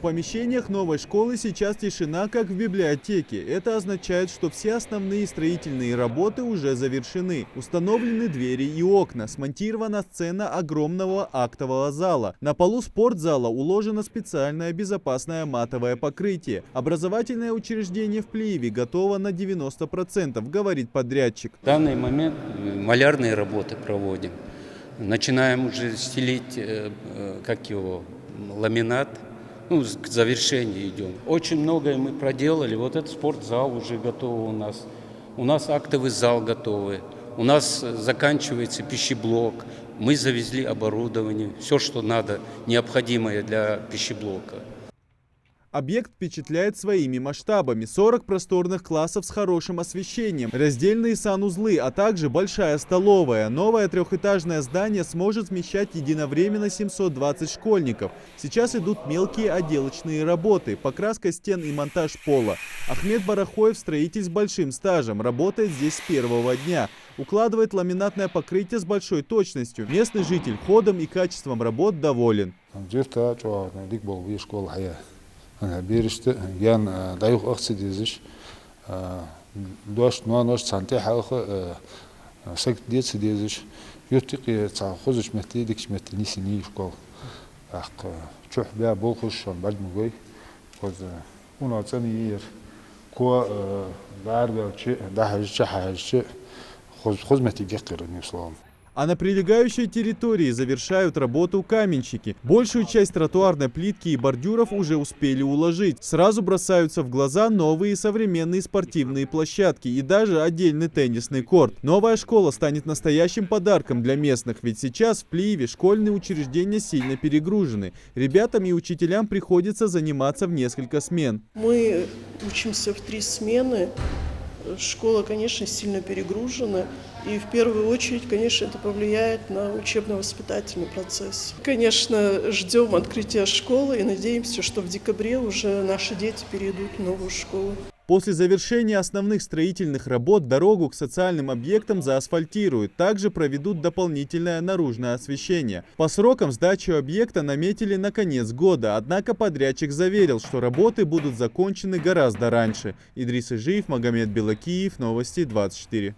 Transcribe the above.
В помещениях новой школы сейчас тишина, как в библиотеке. Это означает, что все основные строительные работы уже завершены. Установлены двери и окна, смонтирована сцена огромного актового зала. На полу спортзала уложено специальное безопасное матовое покрытие. Образовательное учреждение в Плиеве готово на 90%, говорит подрядчик. В данный момент малярные работы проводим. Начинаем уже стелить, ламинат. К завершению идем. Очень многое мы проделали. Вот этот спортзал уже готов у нас. У нас актовый зал готовый. У нас заканчивается пищеблок. Мы завезли оборудование. Все, что надо, необходимое для пищеблока. Объект впечатляет своими масштабами. 40 просторных классов с хорошим освещением, раздельные санузлы, а также большая столовая. Новое трехэтажное здание сможет вмещать единовременно 720 школьников. Сейчас идут мелкие отделочные работы, покраска стен и монтаж пола. Ахмед Барахоев, строитель с большим стажем, работает здесь с первого дня. Укладывает ламинатное покрытие с большой точностью. Местный житель ходом и качеством работ доволен. Берешті ян дайық ақсы дезіш дуаш нуанош санте халқы сәкт дезі дезіш юттиқи цағыз үшметті декшметті несіне школ ақ чух бә бол құшшан бәлмігой унацан ер ко бәрбәлчі дәхәжчі хәжчі хозметі геққирын ислам. А на прилегающей территории завершают работу каменщики. Большую часть тротуарной плитки и бордюров уже успели уложить. Сразу бросаются в глаза новые современные спортивные площадки и даже отдельный теннисный корт. Новая школа станет настоящим подарком для местных, ведь сейчас в Плиеве школьные учреждения сильно перегружены. Ребятам и учителям приходится заниматься в несколько смен. Мы учимся в 3 смены. Школа, конечно, сильно перегружена. И в первую очередь, конечно, это повлияет на учебно-воспитательный процесс. Конечно, ждем открытия школы и надеемся, что в декабре уже наши дети перейдут в новую школу. После завершения основных строительных работ дорогу к социальным объектам заасфальтируют. Также проведут дополнительное наружное освещение. По срокам сдачи объекта наметили на конец года. Однако подрядчик заверил, что работы будут закончены гораздо раньше. Идрис Ижиев, Магомед Белакиев, Новости 24.